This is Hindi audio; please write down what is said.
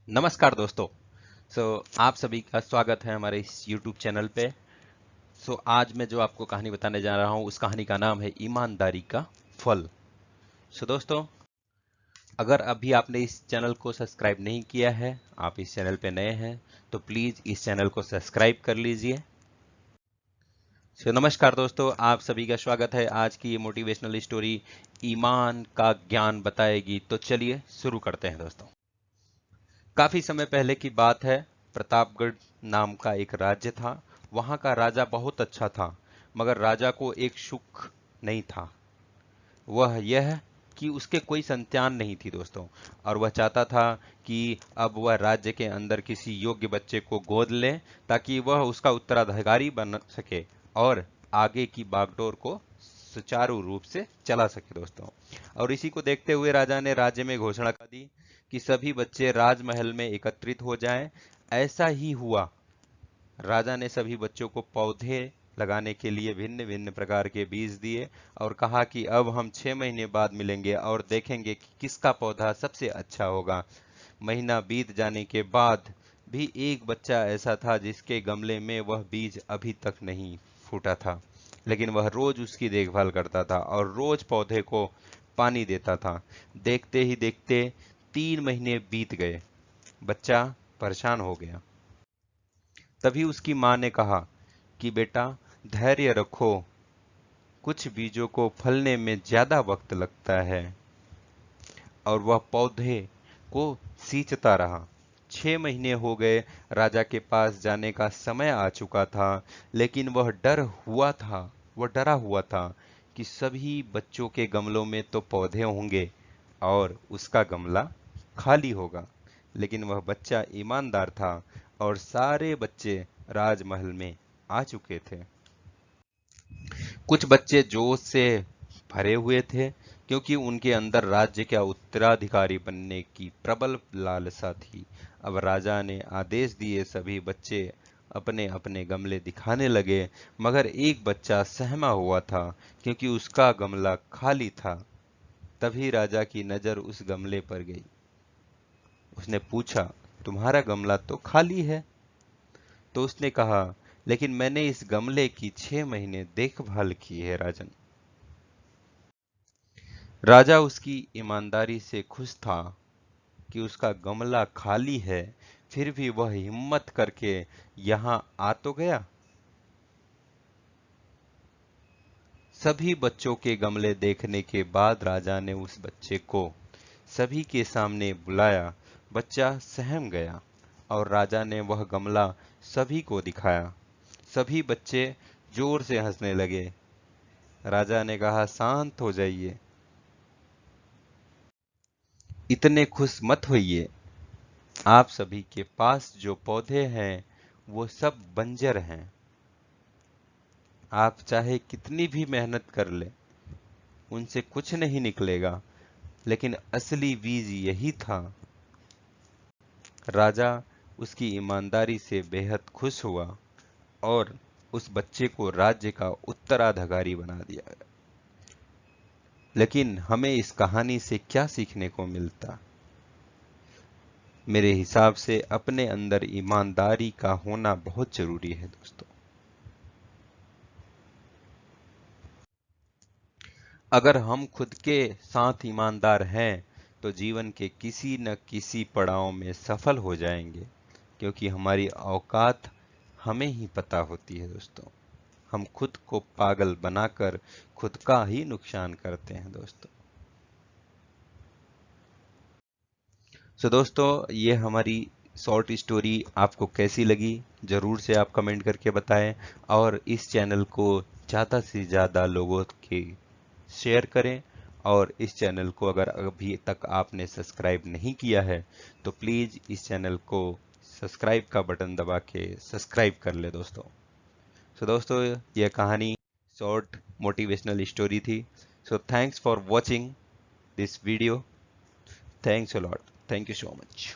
नमस्कार दोस्तों। आप सभी का स्वागत है हमारे इस YouTube चैनल पे। आज मैं जो आपको कहानी बताने जा रहा हूँ उस कहानी का नाम है ईमानदारी का फल। दोस्तों, अगर अभी आपने इस चैनल को सब्सक्राइब नहीं किया है, आप इस चैनल पे नए हैं, तो प्लीज़ इस चैनल को सब्सक्राइब कर लीजिए। नमस्कार दोस्तों, आप सभी का स्वागत है। आज की ये मोटिवेशनल स्टोरी ईमान का ज्ञान बताएगी। तो चलिए शुरू करते हैं दोस्तों। काफी समय पहले की बात है। प्रतापगढ़ नाम का एक राज्य था। वहां का राजा बहुत अच्छा था, मगर राजा को एक सुख नहीं था। वह यह कि उसके कोई संतान नहीं थी दोस्तों। और वह चाहता था कि अब वह राज्य के अंदर किसी योग्य बच्चे को गोद ले, ताकि वह उसका उत्तराधिकारी बन सके और आगे की बागडोर को सुचारू रूप से चला सके दोस्तों। और इसी को देखते हुए राजा ने राज्य में घोषणा कर दी कि सभी बच्चे राजमहल में एकत्रित हो जाएं। ऐसा ही हुआ। राजा ने सभी बच्चों को पौधे लगाने के लिए भिन्न भिन्न प्रकार के बीज दिए और कहा कि अब हम 6 महीने बाद मिलेंगे और देखेंगे कि किसका पौधा सबसे अच्छा होगा। महीना बीत जाने के बाद भी एक बच्चा ऐसा था जिसके गमले में वह बीज अभी तक नहीं फूटा था, लेकिन वह रोज उसकी देखभाल करता था और रोज पौधे को पानी देता था। देखते ही देखते 3 महीने बीत गए। बच्चा परेशान हो गया। तभी उसकी माँ ने कहा कि बेटा, धैर्य रखो, कुछ बीजों को फलने में ज्यादा वक्त लगता है। और वह पौधे को सींचता रहा। 6 महीने हो गए। राजा के पास जाने का समय आ चुका था, लेकिन वह डरा हुआ था कि सभी बच्चों के गमलों में तो पौधे होंगे और उसका गमला खाली होगा। लेकिन वह बच्चा ईमानदार था और सारे बच्चे राजमहल में आ चुके थे। कुछ बच्चे जोश से भरे हुए थे, क्योंकि उनके अंदर राज्य का उत्तराधिकारी बनने की प्रबल लालसा थी। अब राजा ने आदेश दिए, सभी बच्चे अपने अपने गमले दिखाने लगे, मगर एक बच्चा सहमा हुआ था क्योंकि उसका गमला खाली था। तभी राजा की नजर उस गमले पर गई। उसने पूछा, तुम्हारा गमला तो खाली है। तो उसने कहा, लेकिन मैंने इस गमले की 6 महीने देखभाल की है राजन। राजा उसकी ईमानदारी से खुश था कि उसका गमला खाली है, फिर भी वह हिम्मत करके यहाँ आ तो गया। सभी बच्चों के गमले देखने के बाद राजा ने उस बच्चे को सभी के सामने बुलाया। बच्चा सहम गया और राजा ने वह गमला सभी को दिखाया। सभी बच्चे जोर से हंसने लगे। राजा ने कहा, शांत हो जाइए, इतने खुश मत होइए। आप सभी के पास जो पौधे हैं वो सब बंजर हैं। आप चाहे कितनी भी मेहनत कर ले, उनसे कुछ नहीं निकलेगा, लेकिन असली बीज यही था। राजा उसकी ईमानदारी से बेहद खुश हुआ और उस बच्चे को राज्य का उत्तराधिकारी बना दिया। लेकिन हमें इस कहानी से क्या सीखने को मिलता? मेरे हिसाब से अपने अंदर ईमानदारी का होना बहुत जरूरी है दोस्तों। अगर हम खुद के साथ ईमानदार हैं, तो जीवन के किसी न किसी पड़ाव में सफल हो जाएंगे, क्योंकि हमारी औकात हमें ही पता होती है दोस्तों। हम खुद को पागल बनाकर खुद का ही नुकसान करते हैं दोस्तों। दोस्तों, ये हमारी शॉर्ट स्टोरी आपको कैसी लगी, जरूर से आप कमेंट करके बताएं। और इस चैनल को ज़्यादा से ज़्यादा लोगों के शेयर करें। और इस चैनल को अगर अभी तक आपने सब्सक्राइब नहीं किया है, तो प्लीज़ इस चैनल को सब्सक्राइब का बटन दबा के सब्सक्राइब कर ले दोस्तों। दोस्तों, यह कहानी शॉर्ट मोटिवेशनल स्टोरी थी। Thanks for watching this video. Thanks a lot. Thank you so much.